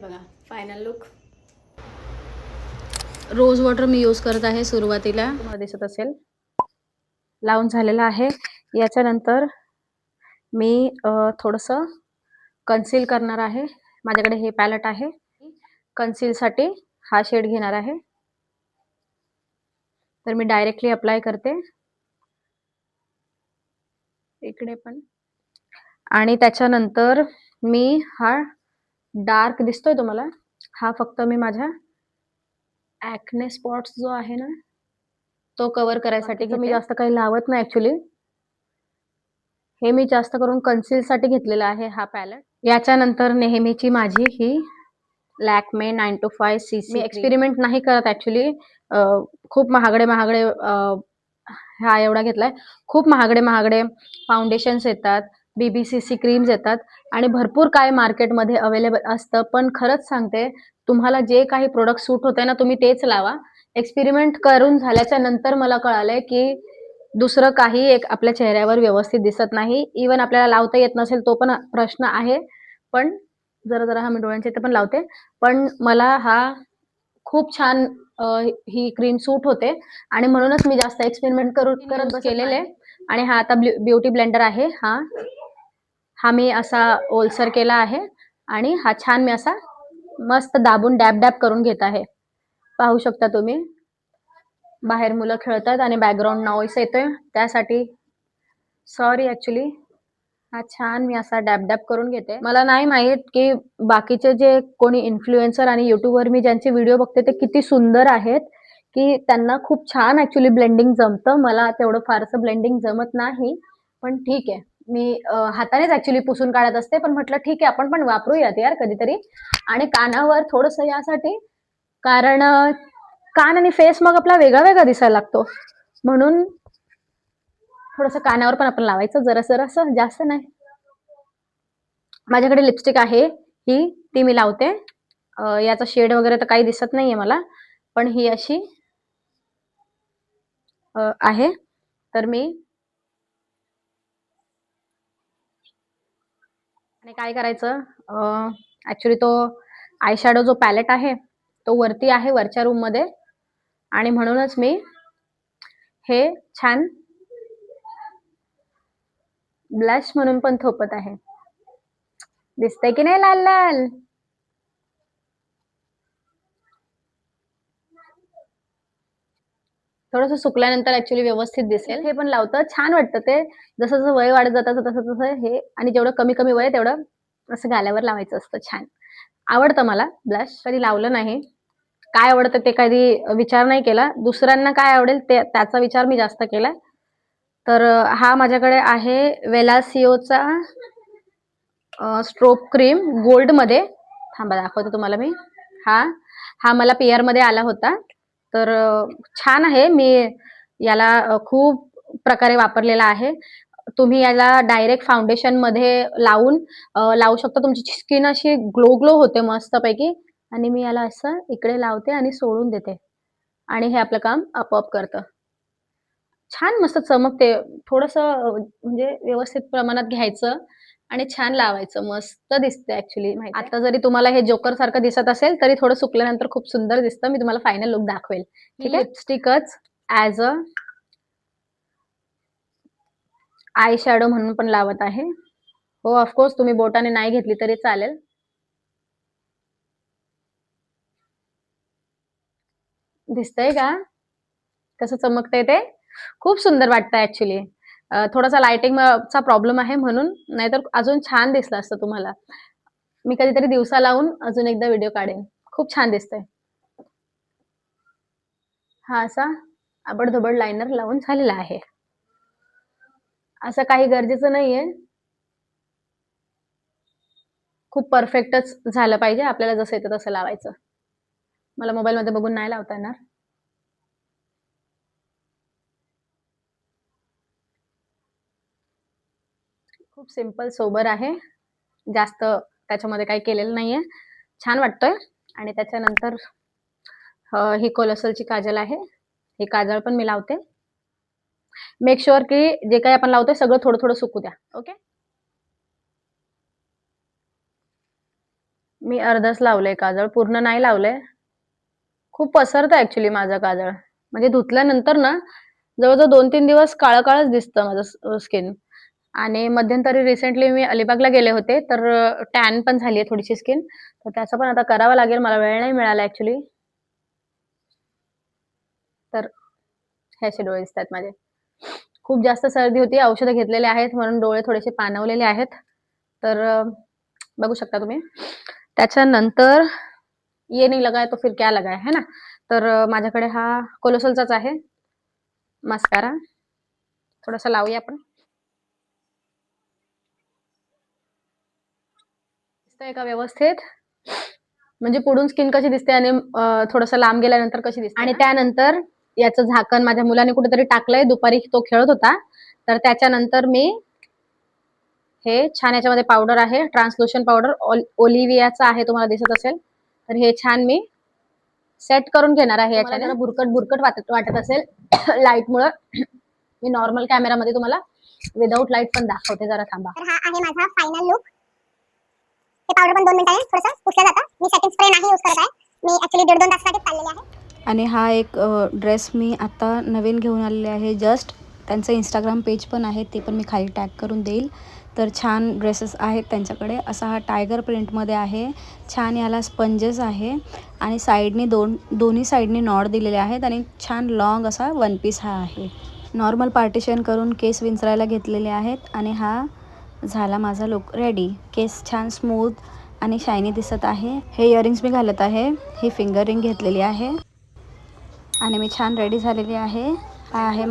बघा final look. Rose water मी use करत आहे सुरुवातीला, तुम्हाला दिसत असेल लावून झालेला आहे. याच्यानंतर मी थोडंसं कन्सील करणार आहे. माझ्याकडे हे पॅलेट आहे. कन्सीलसाठी हा शेड घेणार आहे. तर मी डायरेक्टली अप्लाय करते इकडे पण, आणि त्याच्यानंतर मी हा डार्क दिसतोय तुम्हाला, हा फक्त मी माझ्या ॲक्ने स्पॉट्स जो आहे ना तो कव्हर करायसाठी मी जास्त काही लावत नाही ऍक्च्युली. हे मी जास्त करून कन्सील साठी घेतलेला आहे हा पॅलेट. याच्यानंतर नेहमीची माझी ही लॅक्मे 925 CC. मी एक्सपेरिमेंट नाही करत ऍक्च्युली. खूप महागडे हा एवढा घेतलाय. खूप महागडे फाउंडेशन्स येतात, BBCC क्रीम्स येतात आणि भरपूर काय मार्केटमध्ये अवेलेबल असतं. पण खरंच सांगते, तुम्हाला जे काही प्रोडक्ट सूट होते ना तुम्ही तेच लावा. एक्सपेरिमेंट करून झाल्याच्या नंतर मला कळालंय की दुसरं काही एक आपल्या चेहऱ्यावर व्यवस्थित दिसत नाही. इवन आपल्याला लावता येत नसेल तो पण प्रश्न आहे. पण जरा हा मी डोळ्यांच्या इथे पण लावते. पण मला हा खूप छान ही क्रीम सूट होते आणि म्हणूनच मी जास्त एक्सपेरिमेंट करत केलेले. आणि हा आता ब्युटी ब्लेंडर आहे. हा मी असा ओलसर केला आहे आणि हा छान मी असा मस्त दाबून डॅब करून घेत आहे. पाहू शकता तुम्ही, बाहेर मुलं खेळतात आणि बॅकग्राऊंड नॉईस येतोय त्यासाठी सॉरी ऍक्च्युली. हा छान मी असा डॅब करून घेते. मला नाही माहित की बाकीचे जे कोणी इन्फ्लुएन्सर आणि युट्यूबवर मी ज्यांचे व्हिडिओ बघते ते किती सुंदर आहेत, की त्यांना खूप छान ऍक्च्युली ब्लेंडिंग जमतं. मला तेवढं फारसं ब्लेंडिंग जमत नाही. पण ठीक आहे, मी हातानेच ऍक्च्युली पुसून काढत असते. पण म्हटलं ठीक आहे आपण पण वापरूयात यार कधीतरी. आणि कानावर थोडंसं यासाठी, कारण कान आणि फेस मग आपला वेगळा दिसायला लागतो, म्हणून थोडंसं कानावर पण आपण लावायचं जरासं, जास्त नाही. माझ्याकडे लिपस्टिक आहे ही, ती मी लावते. याचा शेड वगैरे तर काही दिसत नाहीये मला, पण ही अशी आहे. तर मी आणि काय करायचं, ऍक्च्युली तो आय शॅडो जो पॅलेट आहे तो वरती आहे, वरच्या रूम मध्ये, आणि म्हणूनच मी हे छान ब्लश म्हणून पण थोपत आहे. दिसतंय की नाही लाल लाल? थोडंसं सुकल्यानंतर ऍक्च्युली व्यवस्थित दिसेल. हे पण लावतं, छान वाटतं ते. जसं जसं वय वाढत जातं तसं हे, आणि जेवढं कमी वय तेवढं असं गाल्यावर लावायचं असतं. छान आवडतं मला ब्लश. कधी लावलं नाही. काय आवडतं ते कधी विचार नाही केला. दुसऱ्यांना काय आवडेल ते त्याचा विचार मी जास्त केला. तर हा माझ्याकडे आहे वेलासिओचा स्ट्रोब क्रीम गोल्ड मध्ये. थांबा दाखवते तुम्हाला मी. हा मला PR मध्ये आला होता. तर छान आहे. मी याला खूप प्रकारे वापरलेला आहे. तुम्ही याला डायरेक्ट फाउंडेशन मध्ये लावू शकता. तुमची स्किन अशी ग्लो होते मस्तपैकी. आणि मी याला असं इकडे लावते आणि सोडून देते, आणि हे आपलं काम आपोआप करतं. छान मस्त चमकते. थोडंसं म्हणजे व्यवस्थित प्रमाणात घ्यायचं आणि छान लावायचं, मस्त दिसते ऍक्च्युली. आता जरी तुम्हाला हे जोकर सारखं दिसत असेल तरी थोडं सुकल्यानंतर खूप सुंदर दिसतं. मी तुम्हाला फायनल लुक दाखवेल. ठीक आहे. लिपस्टिकच ऍज अ आय शॅडो म्हणून पण लावत आहे. हो ऑफकोर्स तुम्ही बोटाने नाही घेतली तरी चालेल. दिसतंय का कसं चमकतंय ते? खूप सुंदर वाटतं ऍक्च्युली. थोडासा लाइटिंगचा प्रॉब्लेम आहे म्हणून, नाहीतर अजून छान दिसलं असतं तुम्हाला. मी कधीतरी दिवसा लावून अजून एकदा व्हिडिओ काढेन. खूप छान दिसतंय. हा असा आबडधोबड लायनर लावून झालेला आहे. असं काही गरजेचं नाहीये खूप परफेक्टच झालं पाहिजे. आपल्याला जसं येतं तसं लावायचं. मला मोबाईल मध्ये बघून नाही लावता येणार. खूप सिंपल सोबर आहे. जास्त त्याच्यामध्ये काही केलेलं नाहीये. छान वाटतोय. आणि त्याच्यानंतर ही कोलोसलची काजल आहे. ही काजळ पण मी लावते. मेक शुअर की जे काही आपण लावतोय सगळं थोडं थोडं सुकू द्या. ओके. मी अर्धच लावलंय काजळ, पूर्ण नाही लावलंय. खूप पसरतं ऍक्च्युली माझं काजळ. म्हणजे धुतल्यानंतर ना जवळजवळ 2-3 दिवस काळं-काळंच दिसतं माझं स्किन. आणि मध्यंतरी रिसेंटली मी अलिबागला गेले होते, तर टॅन पण झाली आहे थोडीशी स्किन. तर त्याचं पण आता करावं लागेल. मला वेळ नाही मिळाला ऍक्च्युली. तर हे असे डोळे दिसतात माझे. खूप जास्त सर्दी होती. औषधं घेतलेले आहेत म्हणून डोळे थोडेसे पाणवलेले आहेत. तर बघू शकता तुम्ही. त्याच्यानंतर ये नहीं लगा है तो फिर क्या लगा है ना? तर माझ्याकडे हा कोलोसलचाच आहे मस्कारा. थोडासा लावूया आपण. दिसतंय का व्यवस्थित? म्हणजे पुढून स्किन कशी दिसते आणि थोडंसं लांब गेल्यानंतर कशी दिसते. आणि त्यानंतर याचं झाकण माझ्या मुलाने कुठेतरी टाकलंय. दुपारी तो खेळत होता. तर त्याच्यानंतर मी हे छान याच्यामध्ये पावडर आहे, ट्रान्सलुशन पावडर ओलिव्हियाचं आहे, तुम्हाला दिसत असेल. तर हे छान मी सेट करून घेणार आहे. याच्याने जरा बुरकट वाटत असेल लाईटमुळं. मी नॉर्मल कॅमेरामध्ये तुम्हाला विदाऊट लाईट पण दाखवते. जरा थांबा. तर हा आहे माझा फायनल लुक. हे पावडर पण 2 मिनिटांनी थोडंसं पुसलं जातं. मी सेटिंग स्प्रे नाही यूज करत आहे. मी ऍक्च्युली 1.5-2 तासासाठी चाललेली आहे. आणि हा एक ड्रेस मी आता नवीन घेऊन आलेले आहे जस्ट. त्यांचं इंस्टाग्राम पेज पण आहे, ते पण मी खाली टॅग करून देईल. तर छान ड्रेसेस आहेत त्यांच्याकडे. असा हा टायगर प्रिंटमध्ये आहे. छान याला स्पंजेस आहे आणि साईडनी दोन्ही साईडनी नॉट दिलेले आहेत आणि छान लॉंग असा वन पीस हा आहे. नॉर्मल पार्टिशन करून केस विंचरायला घेतलेले आहेत आणि हा झाला माझा लुक रेडी. केस छान स्मूथ आणि शायनी दिसत आहे. हे इयरिंग्स मी घालत आहे. ही फिंगर रिंग घेतलेली आहे आणि मी छान रेडी झालेली आहे. हा आहे